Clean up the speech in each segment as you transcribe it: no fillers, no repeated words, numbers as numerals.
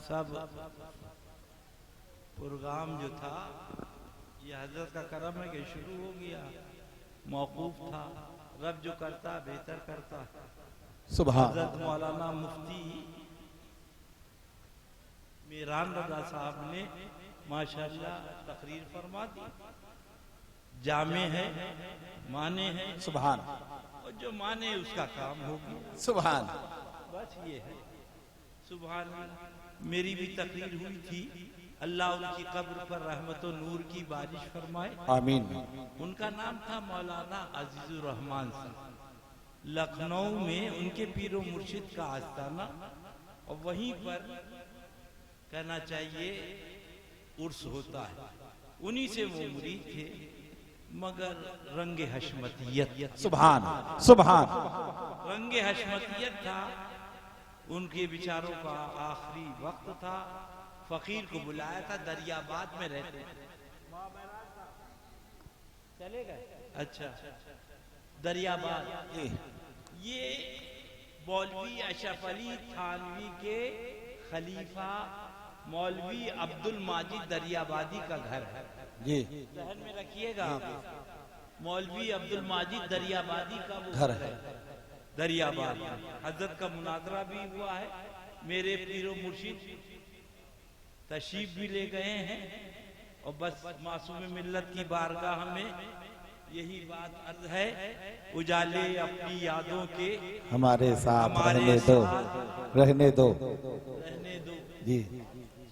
सब प्रोग्राम जो था ये हजरत का करम है कि शुरू हो गया, मौकूफ था। रब जो करता बेहतर करता। सुभान हजरत मौलाना मुफ्ती मीरान रजा साहब ने माशाअल्लाह तकरीर फरमा दी। जामे है, माने है। सुभान और जो माने उसका काम होगी। सुभान बस ये है। सुभान मेरी भी तकरीर हुई थी। अल्लाह उनकी कब्र पर रहमत और नूर की बारिश फरमाए, आमीन। उनका नाम था मौलाना अजीजुर रहमान साहब। लखनऊ में उनके पीरो मुर्शिद का आस्थाना, और वहीं पर कहना चाहिए उर्स होता है। उन्हीं से वो मुरीद थे, मगर रंगे हशमतियत, सुभान सुभान रंगे हशमतियत था। उनके विचारों का आखिरी वक्त था। फकीर को बुलाया था, दरियाबाद में रहते चले गए। अच्छा, दरियाबाद ये मौलवी अशरफ अली थानवी के खलीफा मौलवी अब्दुल माजिद दरियाबादी का घर है जी, ध्यान में रखिएगा। मौलवी अब्दुल माजिद दरियाबादी का वो घर है। दरियाबाद हजरत का मुनाजरा भी हुआ है। मेरे पीरो मुर्शिद तशरीफ भी ले गए हैं। और बस मासूम मिल्लत की बारगाह में यही बात अर्ज है, उजाले अपनी यादों के हमारे साथ रहने दो, रहने दो, रहने दो जी।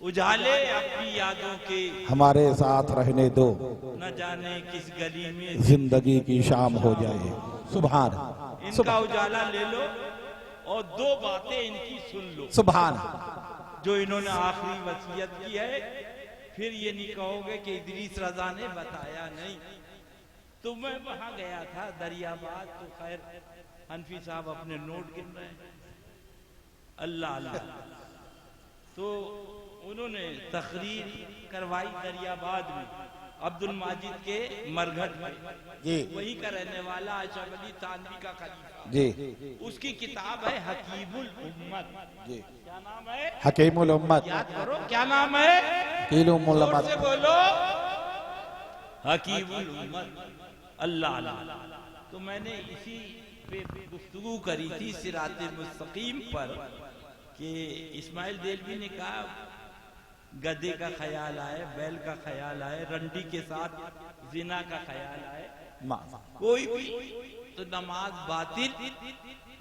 उजाले अपनी यादों के हमारे साथ रहने दो, न जाने किस गली में जिंदगी की शाम हो जाए। सुभान इनका उजाला ले लो और दो बातें इनकी सुन लो। सुभान जो इन्होंने आखिरी वसीयत की है। फिर ये नहीं कहोगे कि इदरीस रजा ने बताया नहीं। तो मैं वहां गया था दरियाबाद, तो खैर हनफी साहब अपने नोट गिन रहे हैं। अल्लाह अल्लाह। तो उन्होंने तकरीर करवाई दरियाबाद में, अब्दुल माजिद के मरघट में। जी, वहीं का रहने वाला अशरफ अली थानवी का खलीफा जी, उसकी किताब है हकीमुल उम्मत। जी। क्या नाम है? हकीमुल उम्मत। याद करो क्या नाम है? हकीमुल जोर उम्मत। से बोलो, हकीमुल उम्मत। अल्लाह अल्लाह। तो मैंने इसी पे गुफ्तगू करी थी सिराते मुस्तकीम पर कि इस्माइल देलवी ने कहा गधे का ख्याल आए, बैल का ख्याल आए, रंडी के साथ जिना का ख्याल आए, कोई भी तो नमाज बातिल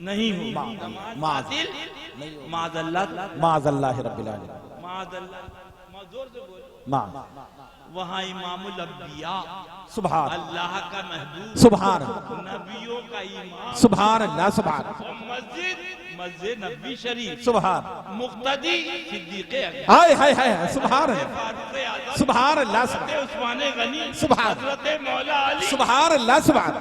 नहीं हो। नमाज बातिल माज़अल्लाह, माज़अल्लाह रब्बिल आलमीन। माज़अल्लाह, जोर से बोलो। माँ वहाँ इमामुल अंबिया, सुभान अल्लाह का महबूब, सुभान नबियों का इमाम, सुभान अल्लाह, सुभान मस्जिद मस्जिद नबी शरीफ, सुभान मुक्तदी सिद्दीक़ अकबर, हाय हाय हाय, सुभान फारूक़ आज़म, सुभान अल्लाह, हज़रत उस्मान गनी, सुभान हज़रत मौला अली, सुभान अल्लाह, सुभान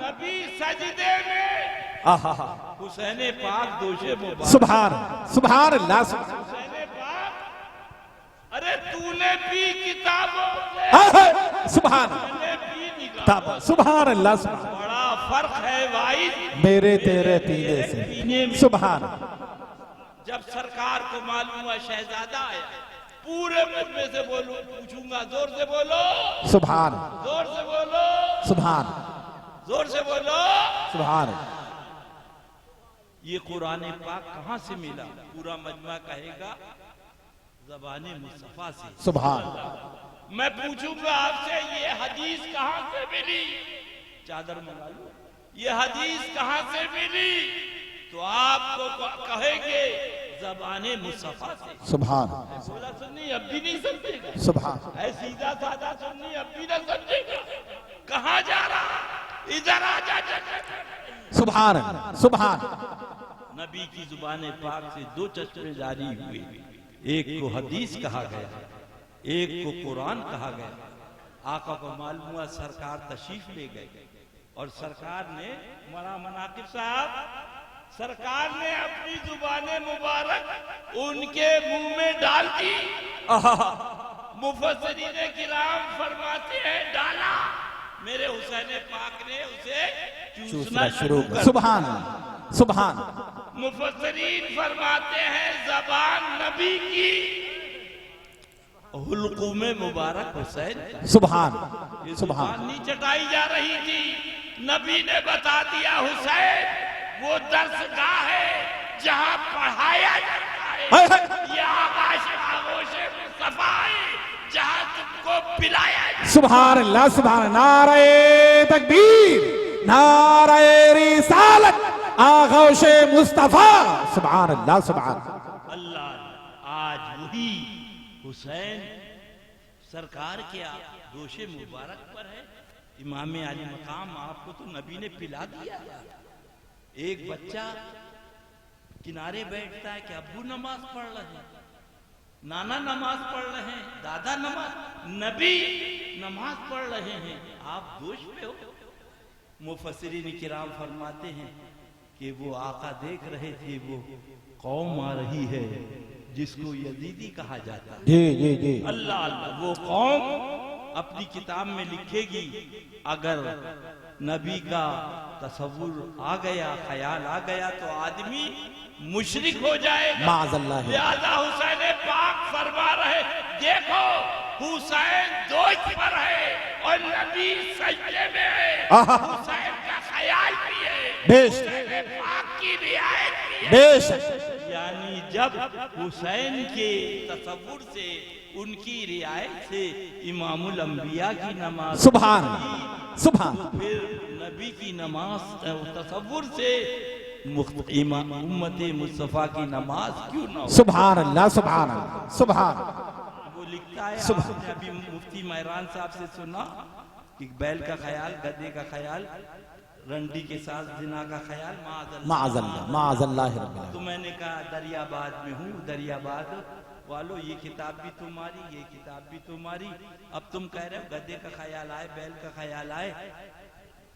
नबी सजदे में, आहा, हुसैन पाक दोशे मुबारक, सुभान सुभान अल्लाह, हुसैन पाक। अरे तूने पी किताबों से, सुभान मैंने पी निगाहों से। सुभान अल्लाह, सुभान। बड़ा फर्क है भाई मेरे तेरे पीने पीने में। से। सुभान। जब सरकार को मालूम हुआ शहजादा आया, पूरे मुल्क में से बोलो, पूछूंगा, जोर से बोलो, सुभान जोर से बोलो, सुभान जोर से बोलो। सुभान। ये कुरान पाक कहाँ से मिला? पूरा मजमा कहेगा ज़बाने मुस्तफा से। सुभान। मैं पूछूंगा आपसे, ये हदीस कहाँ से मिली? चादर मंगा लो। ये हदीस कहाँ से मिली? तो आपको कहेंगे ज़बाने मुस्तफा से। सुभान बोला सुन्नी अब भी नहीं समझेगा। सुभान। ऐ सीधा साधा सुन्नी अब भी ना समझेगा। कहाँ जा रहा? इधर आ जा। सुभान सुभान। नबी की जुबान पाक से दो चश्मे जारी हुए, एक को हदीस कहा गया, एक को कुरान कहा गया। आका को मालूम हुआ, सरकार तशरीफ ले गए और सरकार ने मनाकिब साहब, सरकार ने अपनी जुबाने मुबारक उनके मुंह में डाल दी। मुफस्सिरीन किराम फरमाते हैं डाला। मेरे हुसैन पाक ने उसे चूसना शुरू कर। सुभान सुभान। मुफस्सिरीन फरमाते हैं जबान नबी की हुल्कुम मुबारक हुसैन। सुभान ये सुभान। जुबान नहीं चटाई जा रही थी, नबी ने बता दिया हुसैन वो दर्सगाह है जहां पढ़ाया जाता है, ये आकाश खामोश मुस्तफा है जहां तुमको पिलाया जाता है। सुभान अल्लाह सुभान। नारे तकबीर, नारे रिसालत, आगोशे मुस्तफा। सुभान अल्लाह सुभान। अल्लाह आज वही हुसैन सरकार के गोशे मुबारक पर है, इमाम आली मकाम आपको तो नबी ने पिला दिया। एक बच्चा किनारे बैठता है कि अब्बू नमाज पढ़ रहे हैं, नाना नमाज पढ़ रहे हैं, दादा नमाज, नबी नमाज पढ़ रहे हैं, आप दोष पे हो। मुफस्सिरीन किराम फरमाते हैं कि वो आका देख रहे थे वो कौम आ रही है जिसको यजीदी कहा जाता है। जी जी जी। अल्लाह अल्लाह, वो कौम अपनी किताब में लिखेगी अगर नबी का तसव्वुर आ गया, ख्याल आ गया तो आदमी मुशरिक हो जाएगा। माज़अल्लाह। लिहाजा हुसैन पाक फरमा रहे, देखो हुसैन दोष पर है और नबी सजदे में है, हुसैन का ख्याल भी है, बेशक हुसैन पाक की रियायत भी है। बेशक। यानी जब हुसैन के तसव्वुर से, उनकी रियायत से इमामुल अंबिया की नमाज, सुभान सुभान। फिर नबी की नमाज तसव्वुर से उम्मत मुस्तफा की नमाज क्यों ना हो। सुभान अल्लाह सुभान अल्लाह सुभान। वो लिखता है, सुभान। आपने अभी मुफ्ती महरान साहब से सुना कि बैल का ख्याल, गधे का ख्याल, रंडी के साथ जिना का ख्याल, माज़अल्लाह माज़अल्लाह रब्बिल आलमीन। तो मैंने कहा दरियाबाद में हूँ, दरियाबाद वालों ये किताब भी तुम्हारी, ये किताब भी तुम्हारी, अब तुम कह रहे हो गधे का ख्याल आए, बैल का ख्याल आए,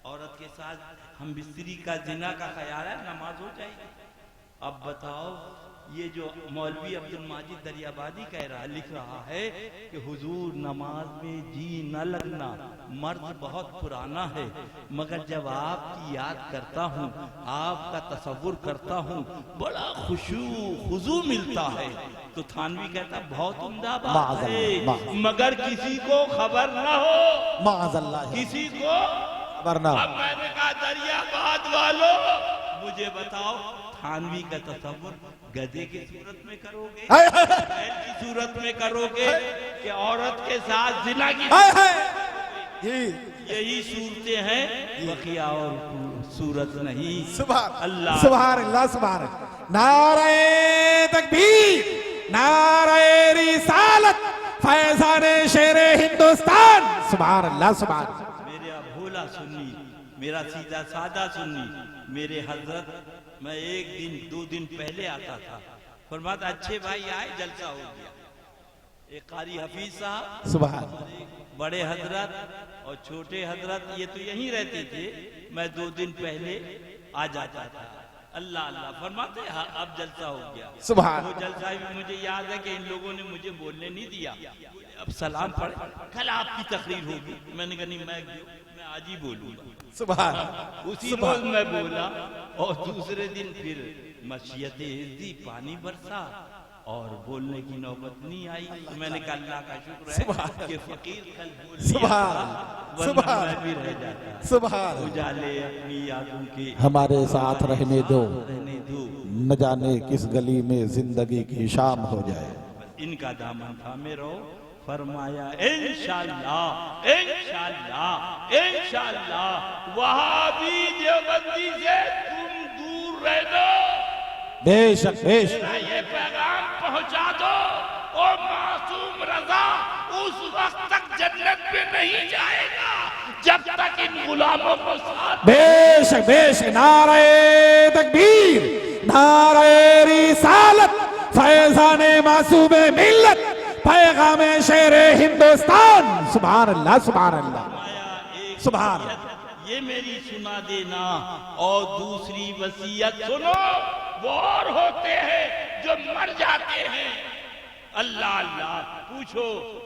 औरत के साथ हम बिस्तरी का जिना का ख्याल है, नमाज हो जाएगी। अब बताओ ये जो मौलवी अब्दुल माजिद दरियाबादी कह रहा, लिख रहा है कि हुजूर नमाज में जी न लगना मर्ज बहुत पुराना है, मगर जब आपकी याद करता हूँ, आपका तसव्वुर करता हूँ, बड़ा खुशू खुजू मिलता है। तो थानवी कहता बहुत उम्दा बात है, मगर किसी को खबर न हो, माज़अल्लाह किसी को वरना। अब मैंने कहा दरियाबाद वालों मुझे बताओ थानवी का तसव्वुर गधे की सूरत में करोगे, बैल की सूरत में करोगे कि औरत के साथ जिना की? यही सूरतें हैं, बकिया और सूरत नहीं। सुभान अल्लाह सुभान अल्लाह सुभान। नारे तकबीर, नारे रिसालत, फैज़ाने शेरे हिंदुस्तान। सुभान अल्लाह सुभान। मेरा भोला सुन्नी, मेरा सीधा सादा सुन्नी, मेरे हजरत, मैं एक दिन 2 दिन पहले आता था, फरमाता अच्छे भाई आए, जलसा हो गया। एक कारी हफीज साहब, सुभान। बड़े हजरत और छोटे हजरत, ये तो यहीं रहते थे, मैं 2 दिन पहले आ जाता था। अल्लाह अल्लाह फरमाते, हाँ अब जलसा हो गया। सुभान। वो जलसा भी मुझे याद है कि इन लोगों ने मुझे बोलने नहीं दिया, अब सलाम पढ़े, कल आपकी तकरीर होगी। मैंने कहा नहीं, मैं आज ही बोलूंगा। सुभान। उसी रोज मैं बोला और दूसरे दिन फिर मशीयत दी, पानी बरसा और बोलने की नौबत नहीं आई। तो मैंने कहा अल्लाह का शुक्र है कि फकीर कल बोल लिया, वरना मैं भी रह जाता। सुभान। उजाले अपनी यादों के हमारे साथ रहने दो, रहने दो, न जाने किस गली में जिंदगी की शाम हो जाए। इनका दामन थामे रहो। फरमाया इंशाअल्लाह इंशाअल्लाह इंशाअल्लाह वहाबी देवबंदी से तुम दूर रह दो। बेशक बेशक। ये पैगाम पहुंचा दो और मासूम रजा उस वक्त तक जन्नत में नहीं जाएगा जब तक इन गुलामों को साथ। बेशक बेशक। नारे तकबीर, नारे रिसालत, फैज़ाने मासूमे मिल्लत, पैगामे शेरे हिंदुस्तान। सुभान अल्लाह सुभान अल्लाह सुभान। ये मेरी सुना देना और दूसरी वसीयत सुनो, वो और होते हैं जो मर जाते हैं। अल्लाह अल्लाह पूछो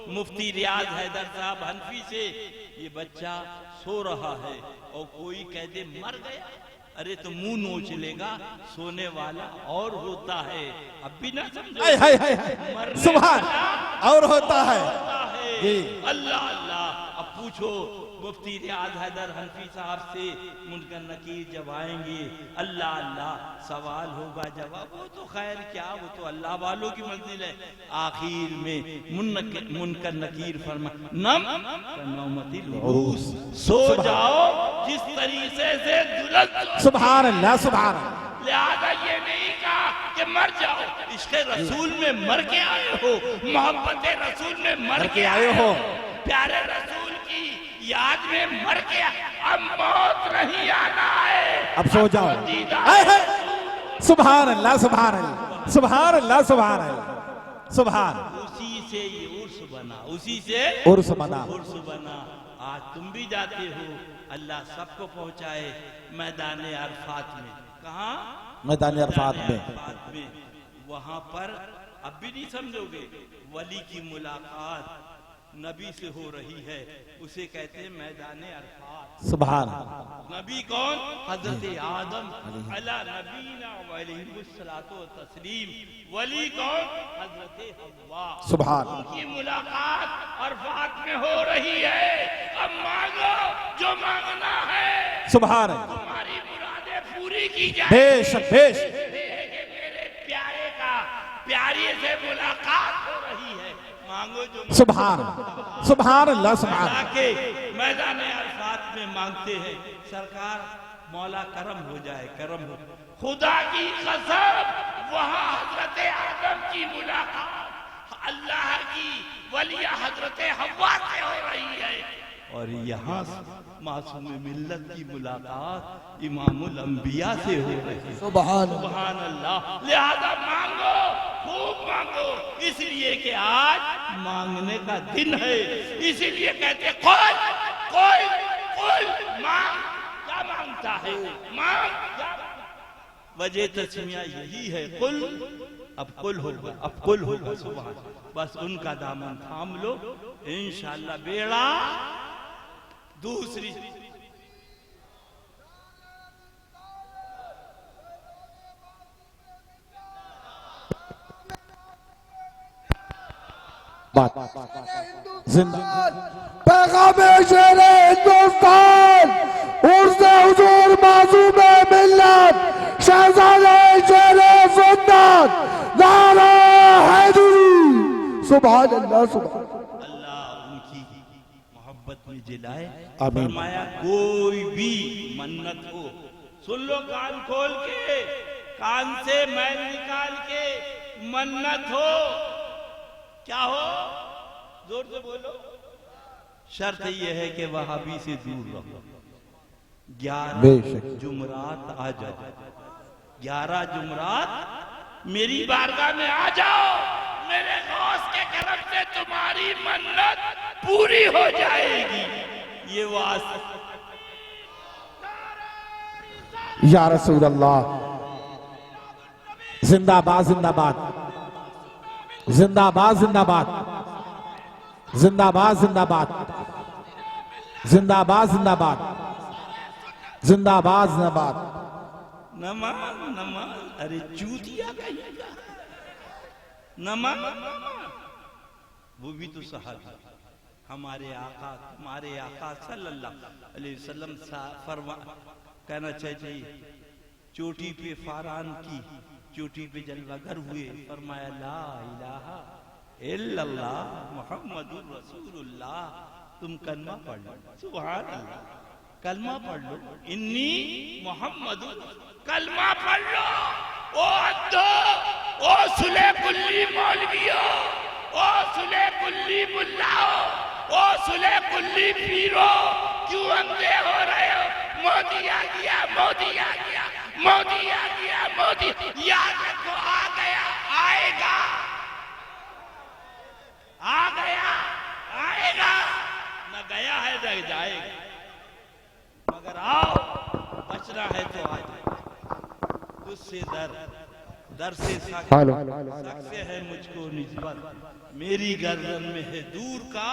मुफ्ती रियाज हैदर साहब हनफी से, ये बच्चा सो रहा है और कोई कह दे मर गया, अरे तो मुंह नोच लेगा, सोने वाला और होता है। अब भी ना समझो, हाय हाय हाय। मरने सुभान वाला और होता है जी। अल्लाह अल्लाह। अब पूछो मुफ्ती रियाज हैदर हनफी साहब से, मुनकर नकीर जब आएंगे, अल्लाह अल्लाह सवाल होगा जवाब, वो तो खैर क्या, वो तो अल्लाह वालों की मंजिल है। आखिर में मुनकर नकीर फरमा नौमतिल सो जाओ जिस तरीके से दुल्हन। सुभान अल्लाह सुभान अल्लाह। लिहाजा ये नहीं कहा कि मर जाओ, इश्क़ रसूल में मर के आए हो, मोहब्बत रसूल में मर के आए हो, प्यारे रसूल की याद में मर के। अब मौत नहीं आना है, अब सो जाओ। सुभान अल्लाह सुभान अल्लाह सुभान अल्लाह सुभान अल्लाह सुभान। उसी से ये उर्स बना, उसी से उर्स बना, उर्स बना। आज तुम भी जाते हो, अल्लाह सबको पहुंचाए मैदान अरफात में। कहाँ? मैदान अरफात में। वहां पर अब भी नहीं समझोगे, वली की मुलाकात नबी से हो रही है, उसे कहते हैं मैदान अरफात। सुभान। नबी कौन? हजरत आदम अला नबीना व अलैहिस्सलातु व तस्लीम। वली कौन? हजरत हव्वा। सुभान। उनकी मुलाकात अरफात में हो रही है। अब मांगो जो मांगना है, सुभान। तुम्हारी मुरादें पूरी की जाए। बेशक बेशक। मेरे प्यारे का प्यारे से मुलाकात हो रही है, मांगो जो। सुभान सुभान अल्लाह सुभान। के मैदान अरफात में मांगते हैं, सरकार मौला करम हो जाए, करम हो। खुदा की कसम वहाँ हजरत आदम की मुलाकात अल्लाह की वलिया हजरत हव्वा से हो रही है, और यहाँ मासूम मिल्लत की मुलाकात इमामुल अंबिया से हो रही है। सुभान अल्लाह। लिहाजा मांगो, खूब मांगो, इसलिए कि आज मांगने का दिन है। इसीलिए कहते कोई कोई कोई मांग, क्या मांगता है? मांग क्या? वजह तस्मिया यही है, कुल। अब कुल होगा, अब कुल होगा। सुभान। बस उनका दामन थाम लो, इंशाअल्लाह बेड़ा दूसरी। बात जिंदा पैगामे शेरे हिंदुस्तान, उर्से हुजूर मासूमे मिल्लत, शहजादे शेरे सुन्नत, नारा हैदरी। सुभान अल्लाह सुभान। अल्लाह उनकी मोहब्बत में जिलाए। आमीन। फरमाया कोई भी मन्नत हो, सुन लो कान खोल के, कान से मैल निकाल के, मन्नत हो, क्या हो? जोर से बोलो। शर्त यह है कि वहाबी से दूर रहो। 11 जुमरात आ जाओ, 11 जुमरात मेरी बारगाह में आ जाओ, मेरे गौस के करम से तुम्हारी मन्नत पूरी हो जाएगी। ये वास्ता या रसूल अल्लाह। जिंदाबाद जिंदाबाद जिंदाबाद जिंदाबाद जिंदाबाद जिंदाबाद जिंदाबाद जिंदाबाद जिंदाबाद जिंदाबाद। नमाज नमाज, अरे चूतिया कहिएगा नमाज। वो भी तो सहाबी, हमारे आका सल्लल्लाहु अलैहि वसल्लम फरमा, कहना चाहिए चोटी पे फारान की, चोटी पे जलवागर हुए, फरमाया ला इलाहा इल्लल्लाह मुहम्मदुर रसूलुल्लाह। तुम कलमा पढ़ लो, सुभान अल्लाह, कलमा पढ़ लो, इन्नी मोहम्मदुर, कलमा पढ़ लो। ओ अंधो, ओ सुले कुल्ली मौलवियो, ओ सुले कुल्ली मुल्लाओ, ओ सुले कुल्ली पीरो, क्यों अंधे हो रहे हो? मोदी आ गया, मोदी आ गया, मोदी आ गया, मोदी। याद रखो, आ गया, आएगा, आ गया, आएगा, न गया है न जाएगा, मगर आओ, बचना है तो आ जाए। उससे दर से सक से है मुझको निस्बत, मेरी गर्दन में है दूर का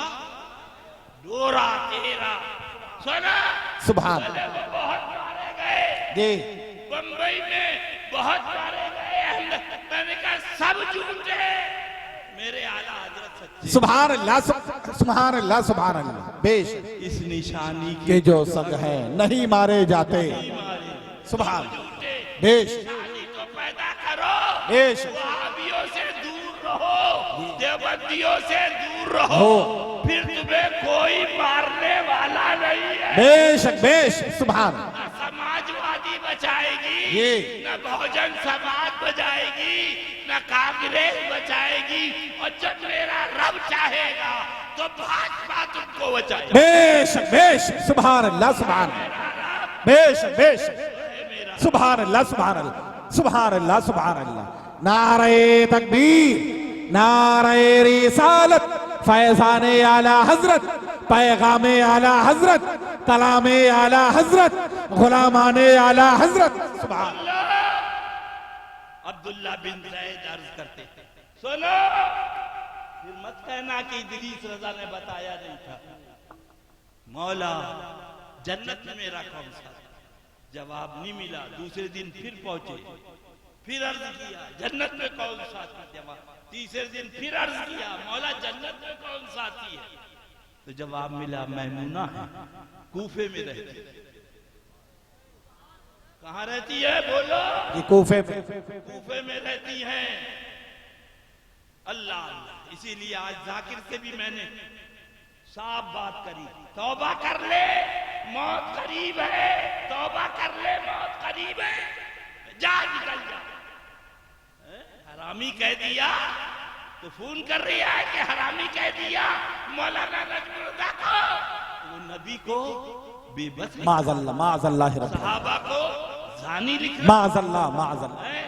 डोरा तेरा। सुना? सुभान। बहुत मारे गए बंबई में, बहुत मारे गए, मैंने कहा सब झूठे, मेरे आला हजरत सच्चे। सुभान अल्लाह, सुभान अल्लाह, सुभान अल्लाह। बेश इस निशानी के जो संग हैं नहीं मारे जाते। सुभान। बेश तो पैदा करो, बेश वहाबियों से दूर रहो, देवबंदियों से दूर रहो, फिर तुम्हें कोई मारने वाला नहीं है। बेशक बेश। सुभान। न समाजवादी बचाएगी, ये न बहुजन समाज बचाएगी, न कांग्रेस बचाएगी, और जब मेरा रब चाहेगा तो भाजपा तुमको बचाएगा। बेशक बेश। सुभान अल्लाह, सुभान। बेश बेश। सुभान अल्लाह, सुभान अल्लाह, सुभान अल्लाह, सुभान अल्लाह। नारे तकबीर, नारे रिसालत, फैज़ाने आला हजरत, पैगामे आला हजरत, कलामे आला हजरत, गुलामाने आला हजरत। सुभान। अब्दुल्ला बिन ज़ैद अर्ज करते, सुनो, फिर मत कहना कि इदरीस रजा ने बताया नहीं था। मौला जन्नत में मेरा कौन सा? जवाब नहीं मिला। दूसरे दिन फिर पहुंचे, फिर अर्ज किया जन्नत में कौन साथी? जवाब। तीसरे दिन फिर अर्ज किया, मौला जन्नत में कौन साथी है? तो जवाब मिला मैमूना है, कूफे में रहती है। कहाँ रहती है बोलो? ये कूफे में। कूफे में रहती है। अल्लाह अल्लाह। इसीलिए आज जाकिर से भी मैंने साफ बात करी, तौबा कर ले, मौत करीब है। तौबा कर ले, मौत करीब है। जा, निकल जा। हरामी कह दिया तो फोन कर रही है कि हरामी कह दिया मौलाना नजमुल्लाह को। वो नबी को बेबस, माज़अल्लाह, माज़अल्लाह, सहाबा को जानी लिख रहा माज़अल्लाह, माज़अल्लाह, है,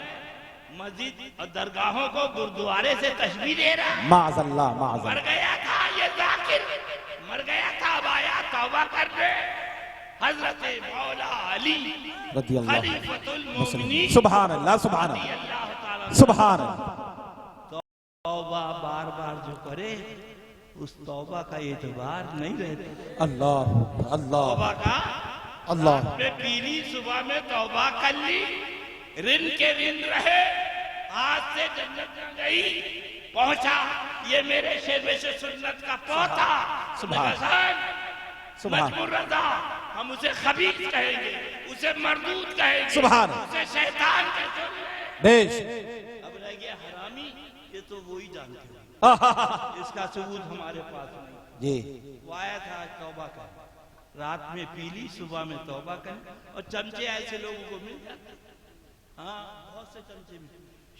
मस्जिद और दरगाहों को गुरुद्वारे से तशबीह दे रहा है। माज़अल्लाह, मर माज़अल्लाह। गया था ये जाकिर, मर गया था, अब आया तौबा करने। हजरत मौला अली रज़ी अल्लाह खलीफतुल मोमिनीन, सुभान अल्लाह, सुभान रज़ी अल्लाह, अल्लाह ताला। सुभान अल्लाह। तौबा बार बार जो करे उस तौबा का एतबार नहीं रहता। अल्लाह अल्लाह तौबा का अल्लाह। रात में पीली, सुबह में तौबा कर ली, रिन के रिन रहे, आज से जन्नत में गई, पहुंचा ये मेरे शेर से सुन्नत का पोता सुभान सुभान मजबूर रजा। हम उसे खबीस कहेंगे, उसे मरदूद कहेंगे, सुभान। उसे शैतान कहेंगे। बेश। अब रह गया हरामी, ये तो वो ही जानते हैं। इसका सबूत हमारे पास नहीं। जी वो आया था आज तौबा कर, रात में पीली, सुबह में तौबा कर, और चमचे ऐसे लोगों को मिल जाते। हाँ, बहुत से चमचे में।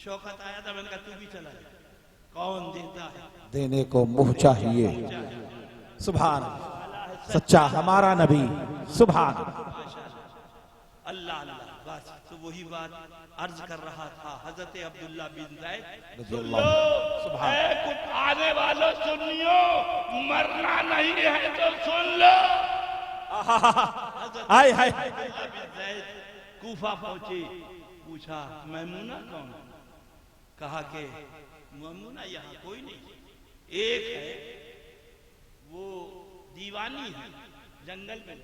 शौकत आया था, मैंने कहा तू भी चला जा। कौन देता है? देने को मुंह चाहिए। सुभान। सच्चा हमारा नबी। सुभान। अल्लाह अल्लाह। बस तो वही बात अर्ज कर रहा था हजरत अब्दुल्ला बिन ज़ैद। रज़ी सुन अल्लाह। लो, सुभान। कुछ आने वालों सुनियो, मरना नहीं है तो सुन लो। हाय हाय। अब्दुल्ला बिन ज़ैद कूफा पहुंचे, पूछा मैमूना कौन? कहा कि मैमूना यहाँ कोई नहीं, एक है, वो दीवानी है, जंगल में।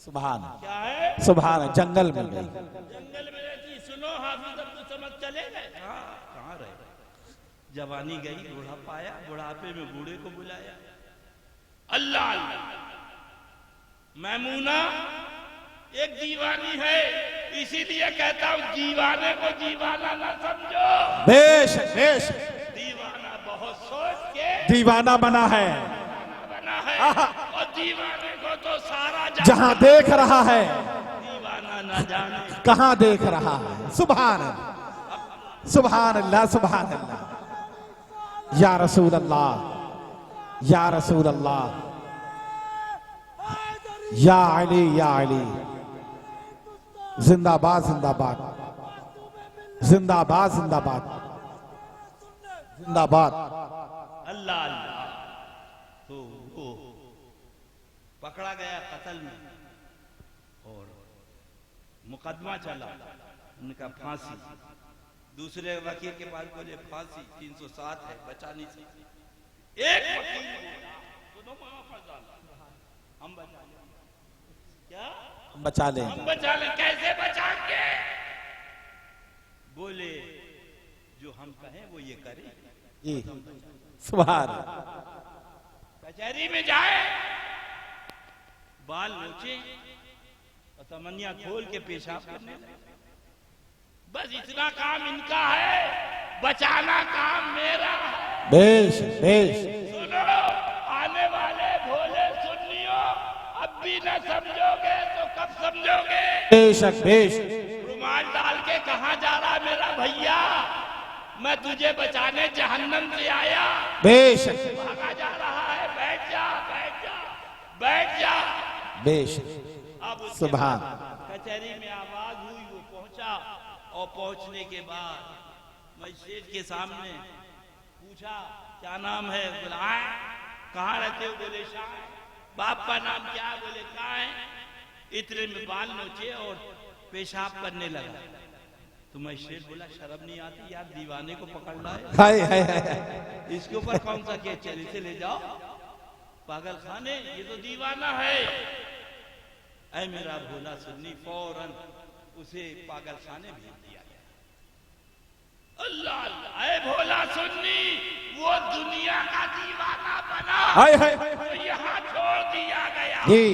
सुभान। क्या है? सुभान। जंगल में गई। जंगल में रहती। सुनो हाफिज अब्दुल समद चले गए। हाँ, कहाँ रहे? जवानी गई, बुढ़ापा आया, बुढ़ापे में बूढ़े को बुलाया। अल्लाह अल्लाह। मैमूना एक दीवानी है, इसीलिए कहता हूँ दीवाने को दीवाना ना समझो। बेश बेश। दीवाना बहुत सोच के दीवाना बना है, बना है, और दीवाने को तो सारा जहां देख रहा है दीवाना ना जाने। कहां देख रहा है। सुभान अल्लाह, सुभान अल्लाह, सुभान अल्लाह। या रसूल अल्लाह, या रसूल अल्लाह, या अली, या अली। जिंदाबाद, जिंदाबाद, जिंदाबाद, जिंदाबाद, जिंदाबाद। अल्लाह अल्लाह। तो वो पकड़ा गया कत्ल में, और मुकदमा चला, उनका फांसी। दूसरे वकील के पास बोले फांसी 307 है, बचा नहीं सकते। एक वकील ने बोला, सुनो हम बचा लें। क्या बचा ले। हम बचा लें? कैसे बचाएंगे? बोले जो हम कहें वो ये करें। जी सुभान कचहरी में जाए, बाल नोचे और तमन्या खोल के पेशाब करने लगे। बस इतना काम इनका है, बचाना काम मेरा है। बेश बेश सुनो आने वाले भोले सुन्नियों, अब भी न समझोगे तो कब समझोगे? बेशक बेश रुमाल डाल के कहाँ जा रहा मेरा भैया? मैं तुझे बचाने जहन्नम से आया, बेशक भागा जा रहा है। बैठ जा बैठ जा बैठ जा। बेश अब उसके सुभान बाद कचहरी में आवाज हुई, वो पहुंचा और पहुंचने के बाद मजिस्ट्रेट के सामने पूछा क्या नाम है? बोला कहाँ रहते हो? बोले शाह। बाप का नाम क्या? बोले कहाँ है। इतने में बाल नोचे और पेशाब करने लगा। तो मजिस्ट्रेट बोला शर्म नहीं आती यार, दीवाने को पकड़ रहा है, हाय हाय हाय इसके ऊपर कौन सा केस चले? से ले जाओ पागल खाने, ये तो दीवाना है। ऐ मेरा भोला सुन्नी, फौरन उसे पागल खाने भेज दिया गया। अल्लाह अल्लाह, ऐ भोला सुन्नी, वो दुनिया का दीवाना बना, हाय हाय तो यहाँ छोड़ दिया गया। जी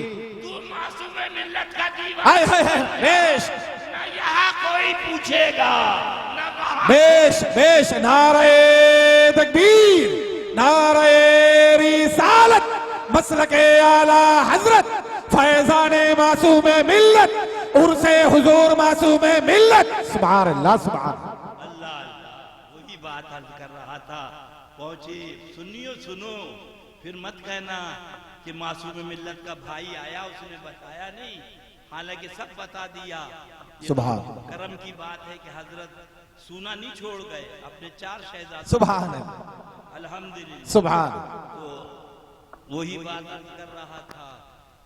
तू मासूम मिल्लत का दीवाना, हाय हाय हाय बेश न यहाँ कोई पूछेगा न वहाँ। बेश बेश नारे तकबीर, नारे रिसालत, मसलके आला हजरत, फैजाने मासूम मिल्लत, उर्से हुजूर मासूम मिल्लत। सुभान अल्लाह सुभान अल्लाह अल्लाह, वही बात अर्ज कर रहा था। पहुंचे सुनियो सुनो, फिर मत कहना कि मासूम मिल्लत का भाई आया उसने बताया नहीं, हालांकि सब बता दिया। ये सुभान करम की बात है कि हजरत सुना नहीं छोड़ गए, अपने 4 शहजादे। सुभान अल्हम्दुलिल्लाह। सुभान तो वही बात अर्ज कर रहा था।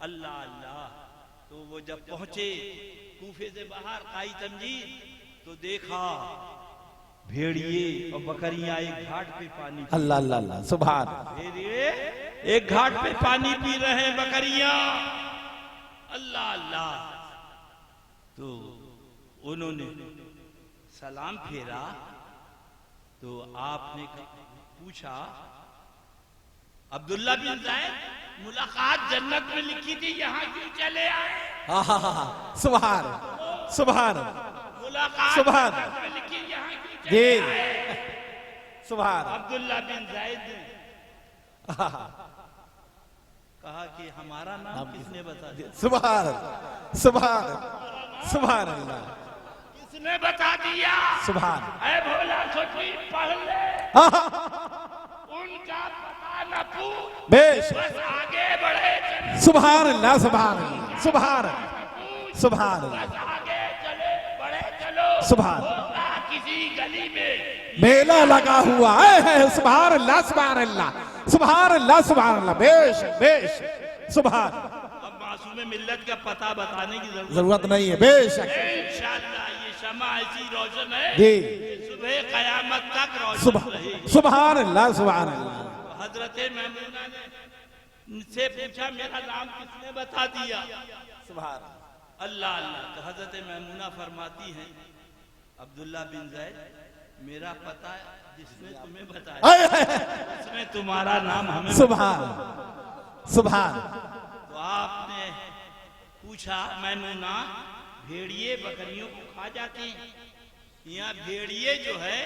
अल्लाह अल्लाह, तो वो जब पहुंचे कूफे से बाहर काई तमजीद, तो देखा भेड़िए और बकरियां एक घाट पे पानी पी। अल्लाह अल्लाह अल्लाह सुभान भेड़िए एक घाट पे पानी पी रहे हैं, बकरियां। अल्लाह अल्लाह, तो उन्होंने सलाम फेरा, तो आपने पूछा अब्दुल्ला बिन ज़ैद, मुलाकात जन्नत में लिखी थी, यहाँ क्यों चले आए? सुभान सुभान मुलाकात सुभान। जन्नत में लिखी, यहाँ क्यों जी चले आए? सुभान अब्दुल्ला बिन ज़ैद ने कहा कि हमारा नाम किसने बता दिया? सुभान सुभान सुभान अल्लाह किसने बता दिया? सुभान ऐ भोला छोटी पढ़ ले, उनका पता न पूछ, बेश बस आगे बढ़े चले। सुभान अल्लाह सुभान अल्लाह सुभान सुभान अल्लाह बस आगे चले बढ़े चलो। सुभान होगा किसी गली में मेला लगा हुआ है। सुभान अल्लाह सुभान अल्लाह सुभान अल्लाह सुभान अल्लाह बेश बेश सुभान। अब मासूम मिल्लत का पता बताने की जरूरत नहीं है, बेशक इंशाअल्लाह। ये शमा ऐसी रोशन है जी कि सुबह कयामत तक रोशन सुभान रहेगी। सुभान अल्लाह सुभान अल्लाह हजरत महमूना ने से पूछा मेरा नाम किसने बता दिया? सुभान अल्लाह अल्लाह। तो हजरत महमूना फरमाती हैं अब्दुल्ला बिन ज़ैद, मेरा पता जिसने तुम्हें बताया उसने तुम्हारा नाम हमें सुभान सुभान। तो आपने पूछा मैमूना, भेड़िए बकरियों को खा जाते हैं? यहाँ भेड़िए जो है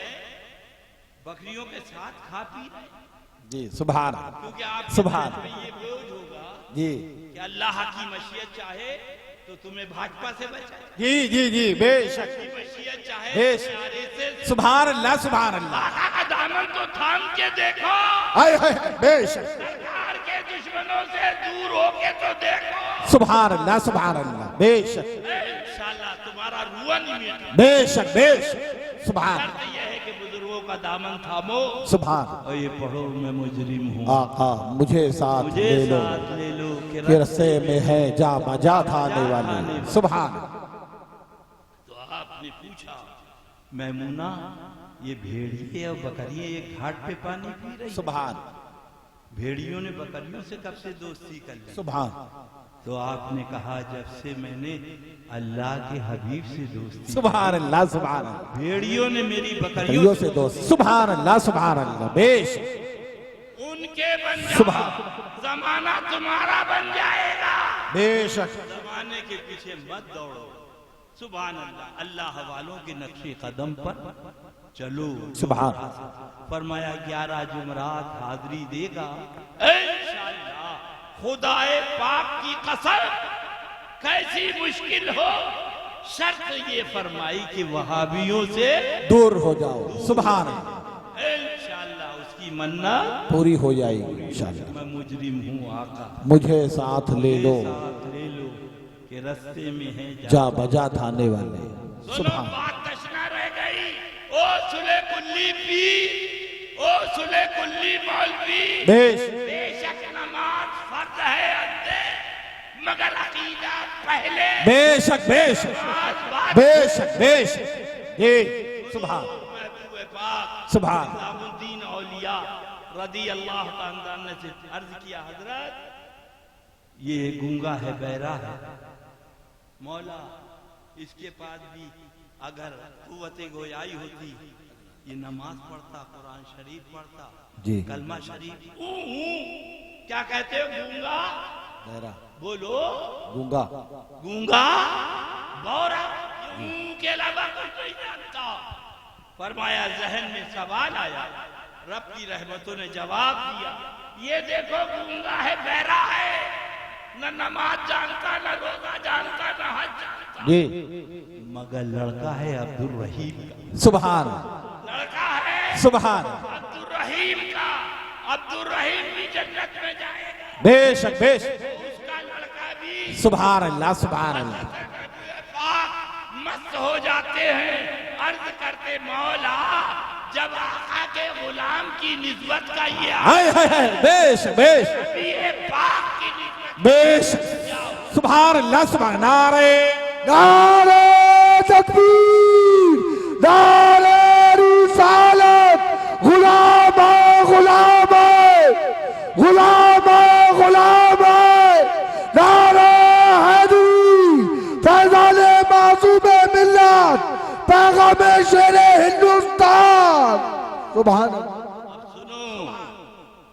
बकरियों के साथ खा पी रहे, जी सुभान क्योंकि आप सुभान ये बोझ होगा जी कि अल्लाह की मशीयत चाहे तो तुम्हें भाजपा से बचाए, जी जी जी बेशक की मशीयत चाहे बेश। तुम्हें आरे से। सुभान अल्लाह सुभान अल्लाह आका का दामन तो थाम के देखो, हाय हाय बेशक सरकार के दुश्मनों से दूर होके तो देखो। सुभान अल्लाह सुभान अल्लाह बेशक इंशाअल्लाह तुम्हारा रुआ नहीं मिटेगा। बेशक बेशक सुभान शर्त यह है कि बुजुर्गों का दामन थामो। सुभान। और ये पढ़ो मैं मुजरिम हूँ, आका मुझे साथ मुझे ले लो, साथ ले लो कि रस्ते में है जा बजा थाने वाली। सुभान तो आपने पूछा मैमूना, ये भेड़िए और बकरियां एक घाट पे पानी पी रही? सुभान भेड़ियों ने बकरियों से कब से दोस्ती कर ली? सुभान। तो आपने कहा जब से मैंने अल्लाह के हबीब से दोस्ती। सुभान अल्लाह, सुभान अल्लाह। भेड़ियों ने मेरी बकरियों से दोस्ती। सुभान अल्लाह, सुभान अल्लाह। बेश उनके बन जाओ, सुभान। जमाना तुम्हारा बन जाएगा। बेशक। जमाने के पीछे मत दौड़ो। सुभान अल्लाह। अल्लाह वालों के नक्शे कदम पर चलो। सुभान। फरमाया 11 जुमरात हाजिरी देगा इंशाअल्लाह। खुदाए पाक की कसम, कैसी मुश्किल हो, शर्त ये फरमाई कि वहाबियों से दूर हो जाओ। सुभान अल्लाह। इंशाअल्लाह उसकी मन्नत पूरी हो जाएगी इंशाअल्लाह। मैं मुजरिम हूँ आका, मुझे साथ ले लो, साथ ले लो कि रास्ते में है जा बजा थाने वाले। सुनो, सुभान। बात तशना रह गई। ओ सुले कुल्ली पी, ओ सुले कुल्ली मौलवी, बेश बेशक नमाज फर्ज है अद्दे, मगर अकीदा पहले। बेशक बेशक बेशक बेशक। ये सुभान महबूब पाक सुभान। निजामुद्दीन औलिया रदी अल्लाह तआला ने से अर्ज किया, हजरत ये गूंगा है, बहरा है, मौला इसके पास भी अगर कुव्वते गोयाई होती, ये नमाज पढ़ता, कुरान शरीफ पढ़ता, जी। कलमा शरीफ। क्या कहते हो? गूंगा। बहरा। बोलो। गूंगा। गूंगा बौरा के अलावा कुछ नहीं जानता। फरमाया जहन में सवाल आया, रब की रहमतों ने जवाब दिया, ये देखो गूंगा है, बहरा है, न नमाज जानता, न रोजा जानता, न हज जानता, जी। मगर लड़का है अब्दुल रहीम का। सुभान। लड़का है सुभान। अब्दुल रहीम का। अब्दुल रहीम भी जन्नत में जाएगा। बेशक बेशक। उसका लड़का भी। सुभान अल्लाह, सुभान अल्लाह। पाक मस्त हो जाते हैं, अर्ज करते मौला जब आका के गुलाम की निस्बत का ये हाय हाय हाय। बेश बेश ये पाक की निस्बत बेश। सुभान अल्लाह, सुभान। नारे नारे तकबीर, नारे रिसालत, गुलाम है, गुलाम है, गुलाम है, गुलाम है, नारे हैदरी, फैज़ाने मासूम मिल्लत, पैगाम शेरे हिंदुस्तान। सुभान अल्लाह। अब सुनो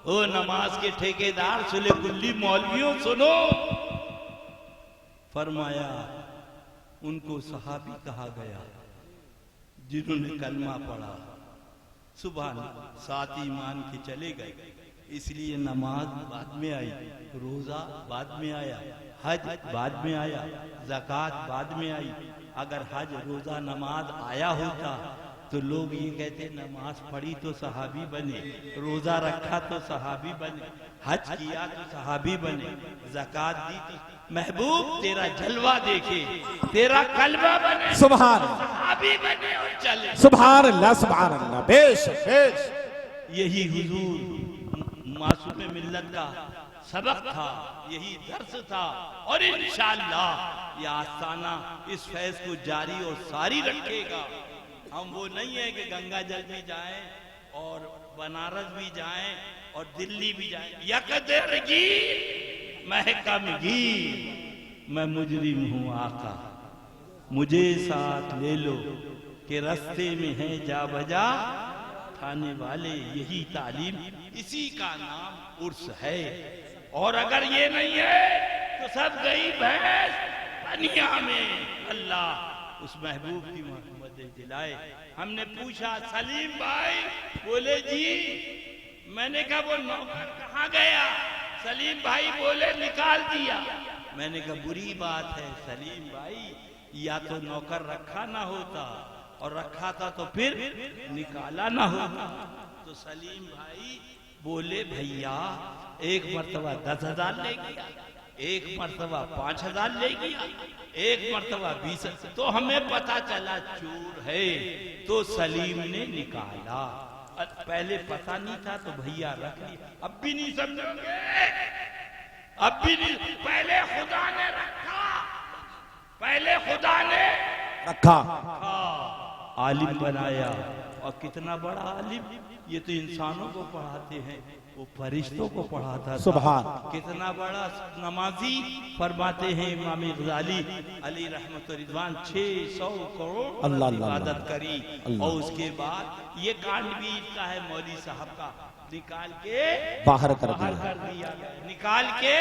ओ नमाज के ठेकेदार सुले कुल्ली मौलवियों, सुनो। फरमाया उनको सहाबी कहा गया जिन्होंने कलमा पढ़ा, सुबह साथ ईमान के चले गए। इसलिए नमाज बाद में आई, रोजा बाद में आया, हज बाद में आया, ज़कात बाद में आई। अगर हज रोजा नमाज आया होता तो लोग ये कहते नमाज पढ़ी तो सहाबी बने, रोजा रखा तो सहाबी बने, हज किया तो सहाबी बने, ज़कात दी तो महबूब तेरा जलवा देखे, तेरा कलमा बने, सुभान सहाबी बने और चले। सुभान अल्लाह, सुभान अल्लाह। बेश बेश। यही हुजूर मासूम मिल्लत का सबक था, यही दर्स था। और इंशाअल्लाह ये आस्ताना इस फैज को जारी और सारी रखेगा। हम वो नहीं है कि गंगा जल भी जाएं और बनारस भी जाएं और दिल्ली भी जाएं। यकदरगी महकमगी, मैं मुजरिम हूँ आका, मुझे साथ ले लो कि रास्ते में है जा बजा थाने वाले। यही तालीम, इसी का नाम उर्स है। और अगर ये नहीं है तो सब गई भैंस पनिया में। अल्लाह उस महबूब की मोहब्बत दिलाए। हमने पूछा सलीम भाई, बोले जी। मैंने कहा वो नौकर कहाँ गया? सलीम भाई बोले निकाल दिया। मैंने कहा बुरी बात है सलीम भाई, या तो नौकर रखा ना होता, और रखा था तो फिर निकाला ना होता। तो सलीम भाई बोले भैया एक मर्तबा 10,000 ले गया, एक मर्तबा 5,000 ले गया, एक मर्तबा 20,000। तो हमें पता चला चोर है, तो सलीम ने निकाला। पहले पता नहीं था तो भैया रख लिया। अब भी नहीं समझोगे, अब भी नहीं। पहले खुदा ने रखा, पहले खुदा ने रखा, आलिम बनाया। और कितना बड़ा आलिम, ये तो इंसानों को पढ़ाते हैं, वो फरिश्तों को पढ़ाता था। सुभान। कितना बड़ा नमाजी फरमाते हैं इमाम गजाली अली रहमत रिजवान 600 करोड़ अल्लाह अल्लाह इबादत करी। अल्लाह। और उसके बाद ये कांड भी इसका है, मौली साहब का निकाल के बाहर कर बाहर दिया, कर दिया गया, निकाल के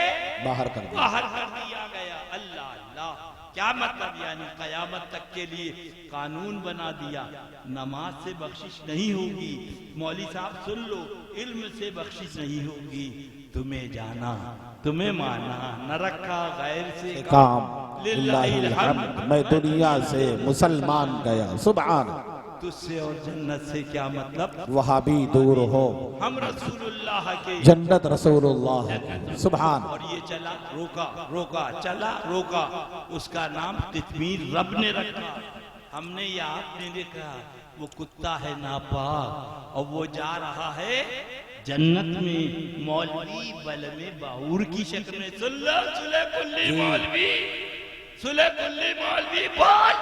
बाहर कर दिया। बाहर कर दिया गया। अल्लाह अल्लाह, क्या मतलब, यानी कयामत तक के लिए कानून बना दिया, नमाज से बख्शिश नहीं होगी। मौली साहब सुन लो, इल्म से बख्शिश नहीं होगी। तुम्हें जाना, तुम्हें माना, न रखा गैर से काम लिल्लाहिल लिल्लाहिल हम्द। हम्द। मैं दुनिया से मुसलमान गया। सुभान। तुझसे और जन्नत से क्या मतलब, वहाँ भी दूर हो, हम रसूलुल्लाह के जन्नत रसूलुल्लाह। सुभान। और ये चला रोका रोका, चला रोका, उसका नाम तितमीर रब ने रखा। हमने या आपने देखा वो कुत्ता है नापाक और वो जा रहा है जन्नत में। मौलवी बल में बाउर की शक्ल में, सुन लो सुले कुल्ली मौलवी, सुले कुल्ली मौलवी, बोल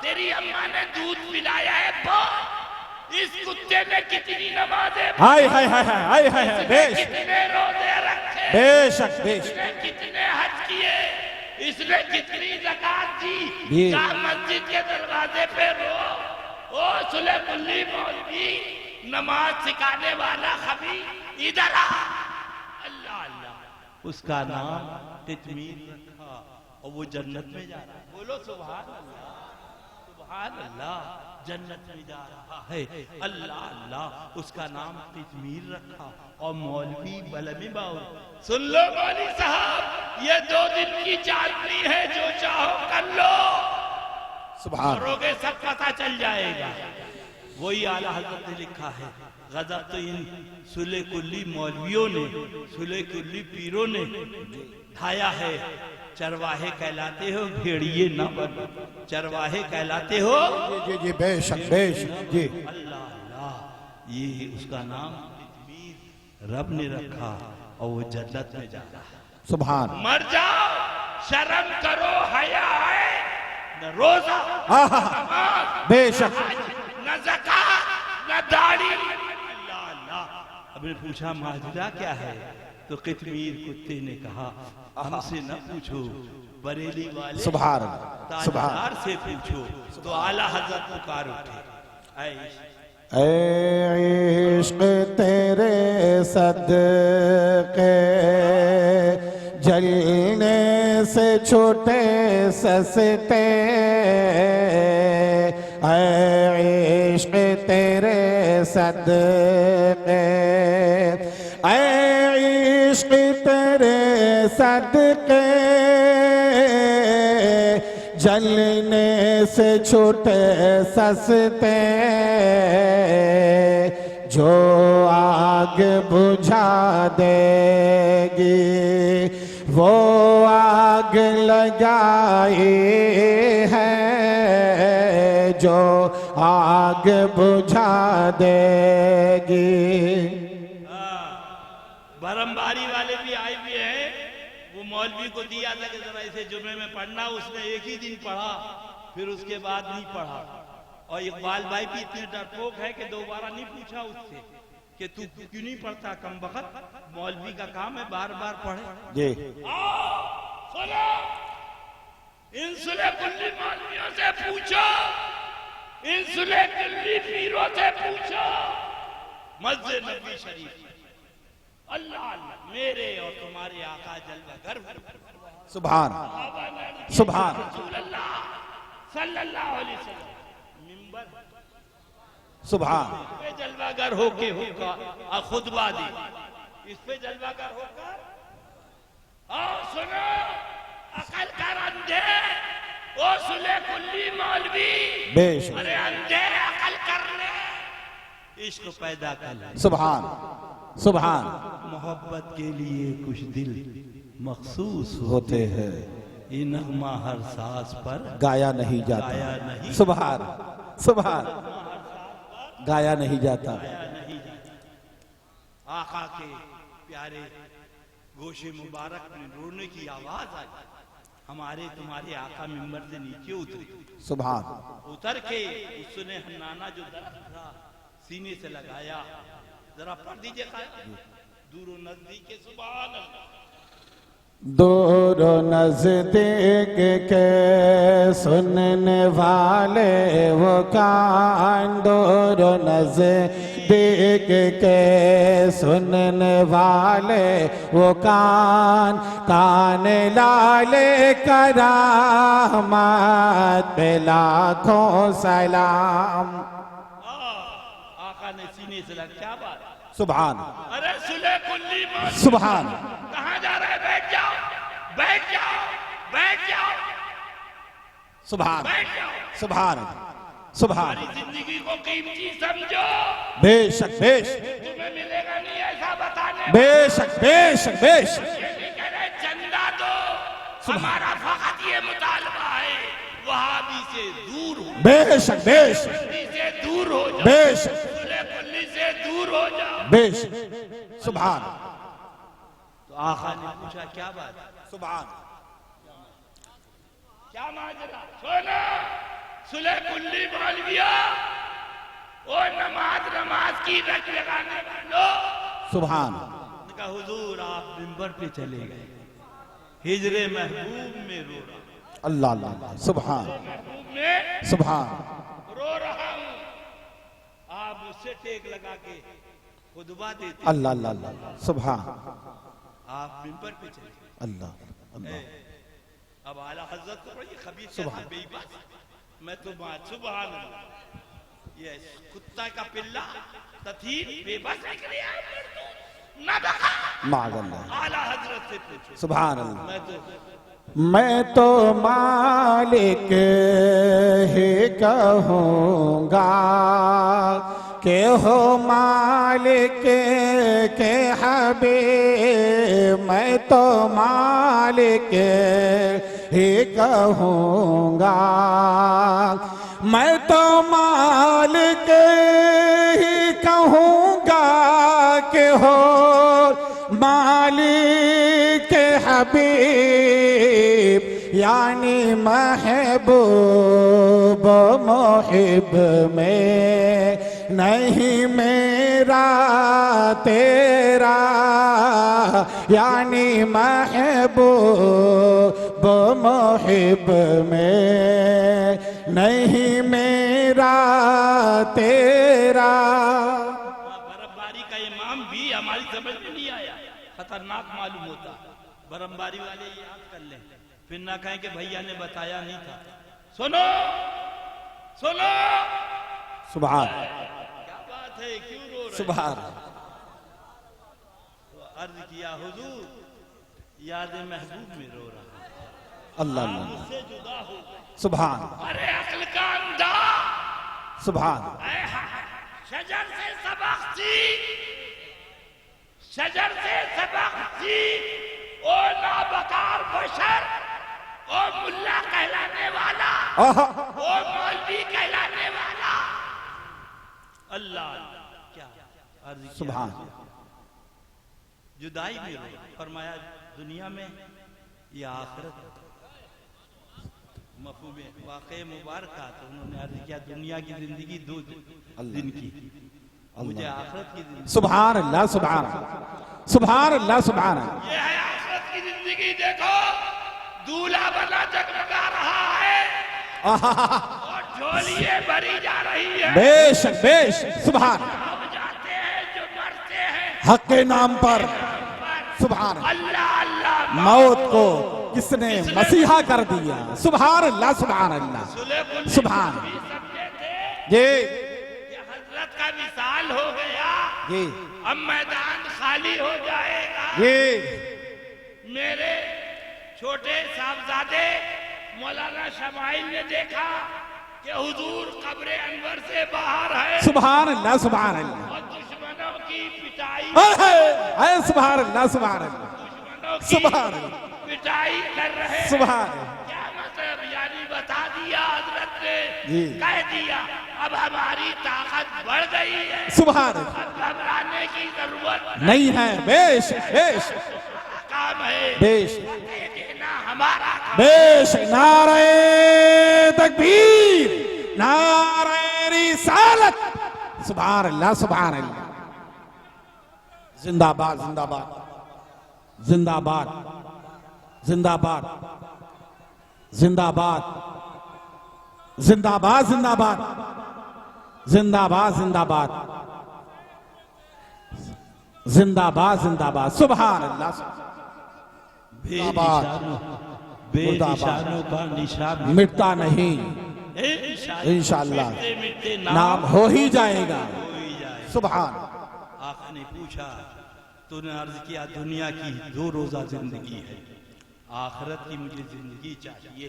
तेरी अम्मा ने दूध पिलाया है, बोल इस कुत्ते ने कितनी नमाजें, हाय हाय हाय हाय हाय हाय। बेश कितने रोजे रखे, बेशक बेश। इसने कितने हज किए, इसने कितनी ज़कात दी। ये। क्या मस्जिद के दरवाजे पे रो, ओ सुले कुल्ली मौलवी, नमाज सिखाने वाला खबी, इधर आ। अल्लाह अल्लाह, उसका नाम तितमीर रखा और वो जन्नत में जा रहा है। बोलो सुभान अल्लाह, सुभान अल्लाह, जन्नत में जा रहा है। अल्लाह अल्लाह, उसका नाम तितमीर रखा और मौलवी बलमी बाउल। सुन लो मौली साहब, ये 2 दिन की चांदनी है, जो चाहो कर लो, सुभान। करोगे सब पता चल जाएगा। वही आला हजरत ने लिखा है, गजब तो इन सुले कुल्ली मौलवियों ने, सुले कुल्ली पीरों ने ढाया है। चरवाहे कहलाते हो, भेड़िए न बनो, चरवाहे कहलाते हो। जी जी बेशक बेशक जी। अल्लाह अल्लाह, ये उसका नाम तितमीर रब ने रखा और वो जन्नत में जा रहा है। सुभान। मर जाओ, शर्म करो, हया है, न रोजा, आहा, नमाज, बेशक। न ज़कात, न दाढ़ी। अल्लाह अल्लाह। अभी पूछा माजरा क्या है, तो कितमीर कुत्ते ने कहा हमसे न पूछो, बरेली वाले सुभान सुभान। ताजदार से पूछो। तो आला हजरत पुकार उठे, ऐ इश्क तेरे सदके जलने से छोटे सस्ते, ऐ इश्क तेरे सदके, ऐ इश्क तेरे सदके जलने से छोटे सस्ते, जो आग बुझा देगी वो आग लगाई है, जो आग बुझा देगी। बरमबारी वाले भी आए भी हैं, वो मौलवी को दिया था कि जरा इसे जुमे में पढ़ना, उसने एक ही दिन पढ़ा, फिर उसके बाद नहीं पढ़ा। और इकबाल भाई भी इतने डरपोक है कि दोबारा नहीं पूछा उससे कि तू क्यों नहीं पढ़ता कमबख्त, मौलवी का काम है बार बार पढ़े। जी सुनो, इन सुले कुल्ली मौलवियों से पूछो, इन सुले कुल्ली पीरों से पूछो, मस्जिद नबी शरीफ, अल्लाह अल्लाह, मेरे और तुम्हारे आका जलवा गर्व, सुभान सुभान। रसूलुल्लाह सल्लल्लाहु अलैहि वसल्लम मिंबर सुभान। पे जलवागर होके होगा और खुतबा दी, इस पे जलवागर होकर आओ सुनो, अकल कर अंधे, ओ सुले कुल्ली मौलवी, बेशक। अरे अंधे अकल कर ले, इश्क पैदा कर ले। सुभान सुभान। मोहब्बत के लिए कुछ दिल मखसूस होते हैं, ये नगमा हर सांस पर गाया नहीं जाता। गाया नहीं, सुभान सुभान। गाया नहीं जाता। गाया नहीं जाता। आका के प्यारे गोशे मुबारक में रोने की आवाज आई, हमारे तुम्हारे आका मिंबर से नीचे उतरे, सुभान। उतर के उसने हन्नाना जो दरख्त था सीने से लगाया, जरा पढ़ दीजिए दूर नजदीक सुभान अल्लाह। दूर नजदीक के सुनने वाले वो कान, दूर नजदीक के सुनने वाले वो कान, कान लाले करामत पे लाखों सलाम। आका ने सीने से लगा, क्या बात। सुभान, अरे सुले कुल्ली मौत, सुभान, कहाँ जा रहे हैं? बैठ जाओ, बैठ जाओ, बैठ जाओ, सुभान, बैठ जाओ। सुभान, सुभान। हमारी जिंदगी को कीमती समझो। बेशक बेशक तुम्हें मिलेगा नहीं ऐसा बताने। बेशक बेशक बेशक। ये नहीं कह रहे चंदा दो, हमारा फकत ये मुतालबा है, वहाबी से दूर हो, बेशक बेशक कुल्ली से दूर हो जाओ, बेशक सुले कुल्ली से दूर हो जाओ। बेशक। सुभान, तो आका ने पूछा, क्या बात, सुभान, क्या माजरा? सोना सुले कुल्ली मौलविया, ओ नमाज नमाज की रट लगाने वालों। सुभान, कहा हुजूर आप मिंबर पे चले गए, हिजरे महबूब में रो रहा हूं, अल्लाह अल्लाह, सुभान, महबूब में सुभान, रो रहा हूं। आप उससे टेक लगा के खुतबा देते, अल्लाह अल्लाह अल्लाह, सुभान, आप मिंबर पे चले गए। अल्लाह अल्लाह, अब आला हजरत को ये खबीर सुभान। कैसे बेईमान, मैं तो बात सुभान अल्लाह। ये कुत्ता का पिल्ला तथीर बेबस है कि नहीं, आप मर्दूद, ना बका। माज़अल्लाह, आला हजरत से पूछो। सुभान अल्लाह। मैं तो मालिक ही कहूँगा के हो मालिक के हबीब, मैं तो मालिक ही कहूँगा, मैं तो मालिक ही कहूँगा के हो मालिक हबीब, यानी महबूब मुहिब में नहीं मेरा तेरा, यानी महबूब मुहिब में नहीं मेरा तेरा। बर्फबारी का इमाम भी हमारी समझ में नहीं आया, खतरनाक मालूम होता। बर्फबारी वाले याद कर लें, फिर ना कहें कि भैया ने बताया नहीं था। सुनो सुनो, सुभान, क्या बात है, क्यों रो रहे? सुभान, तो अर्ज किया, हुजूर याद महबूब में रो रहा हूं, अल्लाह आप अल्लाह, मुझसे जुदा हो गए। सुभान, अरे अक्ल का अंधा, सुभान, शजर से सबक सीख, शजर से सबक सीख, ओ नाबकार बशर, ओ मुल्ला कहलाने वाला, आहा, ओ मौलवी कहलाने वाला। अल्लाह क्या अर्ज किया? सुभान, जुदाई में रो, फरमाया दुनिया में या आखिरत मफहूम वाक़े मुबारक था। तो उन्होंने अर्ज किया, दुनिया की जिंदगी 2 दिन की, मुझे आखिरत की जिंदगी। सुभान अल्लाह, सुभान अल्लाह, सुभान अल्लाह, सुभान अल्लाह। ये है आखिरत की जिंदगी। देखो दूल्हा बना जगमगा रहा है और झोलियां भरी जा रही है। बेशक बेशक, सुभान, अब जाते हैं जो मरते हैं हक के नाम पर, सुभान, अल्लाह अल्लाह। मौत को किसने मसीहा कर दिया, सुभान अल्लाह, सुभान अल्लाह, सुलेकुल सुभान। भी समझे थे ये कि हजरत का विशाल हो गया, ये अब मैदान खाली हो जाएगा। ये मेरे छोटे साहबजादे मौलाना शमाइल ने देखा कि हुजूर कब्र अनवर से बाहर है सुभान अल्लाह, सुभान अल्लाह, और दुश्मनों की पिटाई, है सुभान अल्लाह, सुभान अल्लाह, दुश्मनों की सुभान पिटाई कर रहे हैं। सुभान, क्या मतलब, यानी बता दिया हजरत ने, जी। कह दिया अब हमारी ताकत बढ़ गई है, सुभान, अब घबराने की जरूरत नहीं है। बेश बेश काम है, बेश दे देना हमारा काम। बेश, नारे तकबीर, नारे रिसालत, सुभान अल्लाह, सुभान अल्लाह, जिंदाबाद जिंदाबाद जिंदाबाद जिंदाबाद जिंदाबाद जिंदाबाद जिंदाबाद जिंदाबाद जिंदाबाद जिंदाबाद जिंदाबाद सुभान अल्लाह बेनिशानों का निशान मिटता नहीं इंशाअल्लाह नाम हो ही जाएगा सुभान। आका ने पूछा, तूने अर्ज किया दुनिया की 2 रोजा जिंदगी है, आखिरत की मुझे जिंदगी चाहिए।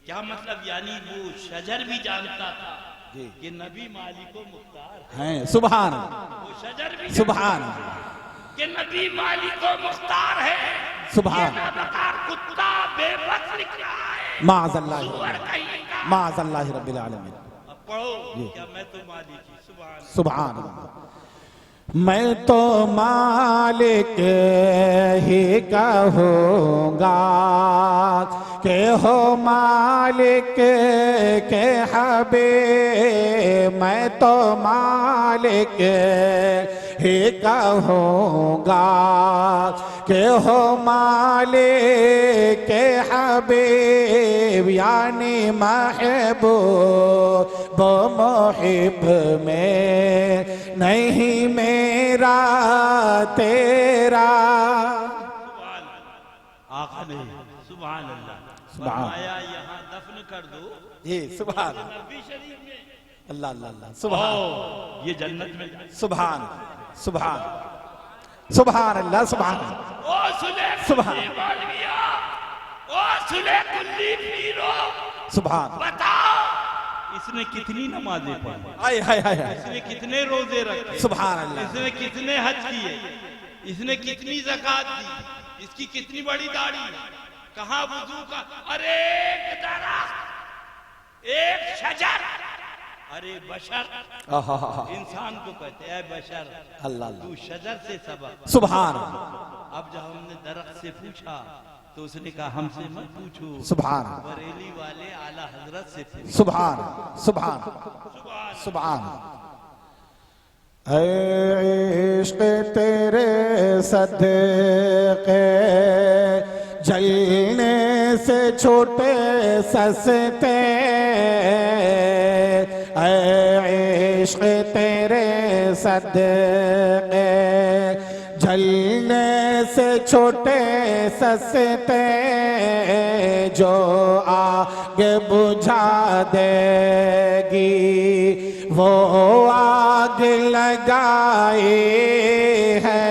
क्या मतलब? यानी वो शजर भी जानता था कि नबी मालिको मुख्तार हैं। सुभान वो शजर भी सुभान कि नबी मालिको मुख्तार है। सुभान नाबकार कुत्ता बेबस लिख रहा है। माज़अल्लाह सुअर कहेगा। माज़अल्लाह रब्बिल आलमीन। अब पढ़ो, क्या मैं तो मालिक ही। सुभान सुभान मैं तो मालिक ही कहूँगा के हो मालिक के हबीब। मैं तो मालिक ही कहूँगा के हो मालिक के हबीब, यानी महबूब मुहिब में नहीं मेरा तेरा। आका ने सुभान अल्लाह सुभान। फरमाया यहाँ दफन कर दो ये सुभान नबी शरीफ में। अल्लाह अल्लाह अल्लाह सुभान ये जन्नत में। सुभान सुभान सुभान अल्लाह सुभान ओ सुले सुभान मौलविया, ओ सुले कुल्ली पीरो, सुभान। बताओ इसने कितनी नमाजें पढ़ी, हाय हाय हाय हाय इसने कितने रोजे रखे, सुभान अल्लाह। इसने कितने हज किए, इसने कितनी ज़कात दी, इसकी कितनी बड़ी दाढ़ी, कहाँ वुजू का। अरे एक दरख्त, एक शजर, अरे बशर, इंसान को कहते हैं बशर। अल्लाह तू शजर से सबक। सुभान अब जब हमने दरख्त से पूछा तो उसने कहा हमसे मत पूछो, सुभान बरेली वाले आला हजरत से पूछो। सुभान सुभान सुभान। ऐ इश्क तेरे सदके जलने से छोटे सस्ते, ऐ इश्क तेरे सदके जलने से छोटे सस्ते, जो आगे बुझा देगी वो आग लगाई है।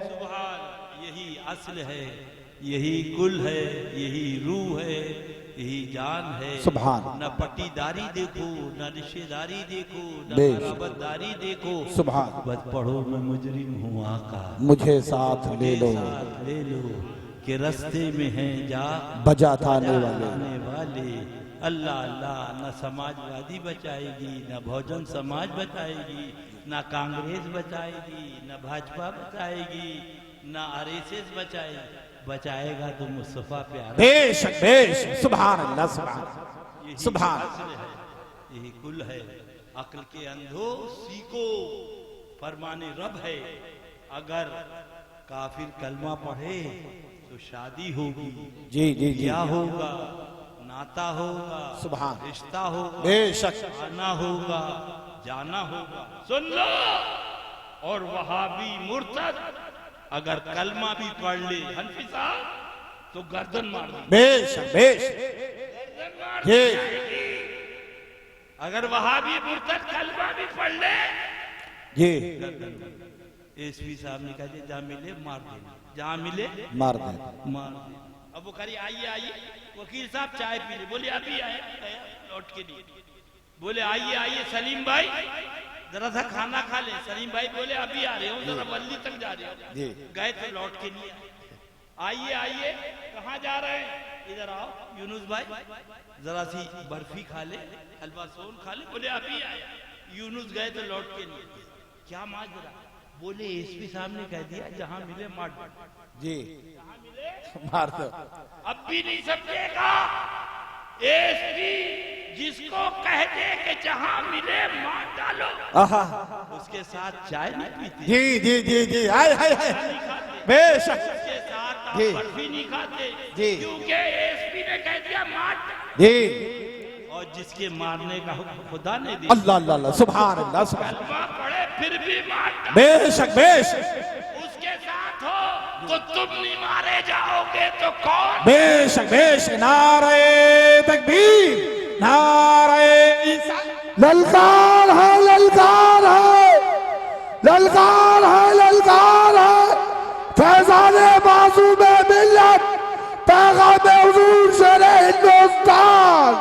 सुभान, यही असल है, यही कुल है, यही रूह है, यही जान है। सुभान। न पट्टीदारी देखो, न रिश्तेदारी देखो, न बेशक। बराबरदारी देखो। सुभान। बस पढ़ो मैं मुजरिम हूँ आका, मुझे साथ ले लो, साथ ले लो कि रास्ते में हैं जा बजा थाने वाले। वाले। अल्लाह अल्लाह, न समाजवादी बचाएगी, न बहुजन समाज बचाएगी, न कांग्रेस बचाएगी, न भाजपा बचाएगी, न आरएसएस बचाएगी, बचाएगा तो मुस्तफा प्यारा। बेशक बेशक सुभान अल्लाह सुभान यही सुभान। असल है, यही कुल है। अक्ल के अंधो सीखो, फरमाने रब है। अगर काफिर कलमा पढ़े तो शादी होगी, जी जी जी क्या होगा, नाता होगा, सुभान। रिश्ता होगा, बेशक आना होगा, जाना होगा। सुन लो, और वहाबी मुर्तद अगर कलमा भी पढ़ ले हनफी साहब तो गर्दन मार दी। बेशक बेशक जी अगर वहाबी मुर्तद कलमा भी पढ़ ले, जी एसपी साहब ने कहा जहाँ मिले मार देना, जहाँ मिले मार दे। मार दे। अब वो करी आइए आइए, वकील साहब चाय पी ले, बोले अभी आए, लौट के नहीं। बोले आइए आइए सलीम भाई जरा सा खाना खा ले। सलीम भाई बोले अभी आ रहे हो, जरा बल्ली तक जा रहे हो। जी गए तो लौट के नहीं आए। आइए आइए, कहाँ जा रहे हैं, इधर आओ यूनुस भाई जरा सी बर्फी खा ले, हलवा सोन खा ले। बोले अभी आए। यूनुस गए तो लौट के नहीं आए। क्या माजरा? बोले एसपी साहब ने कह दिया जहां मिले मार दो। जी मार दो। अब भी नहीं समझेगा। एसपी जिसको कह दे कि जहां मिले मार डालो, आहा, उसके साथ चाय नहीं पीते, जी जी जी जी, हाय हाय हाय, बेशक उसके साथ आप जी। बर्फी नहीं खाते, जी। क्योंकि एसपी ने कह दिया मार डालो। जी, और जिसके मारने का हुक्म खुदा ने दिया, अल्लाह अल्लाह अल्लाह, सुभान अल्लाह सुभान, कलमा पढ़े फिर भी मार डालो, बेशक बेशक, उसके साथ हो तो तुम नहीं मारे जाओगे तो कौन? बेशक बेशक, नारे तकबीर, नारे रिसालत, ललकार है, ललकार है, ललकार है, ललकार है। फैजाने बाजू में मिल्लत, पैगाम हुजूर शेर हिंदुस्तान।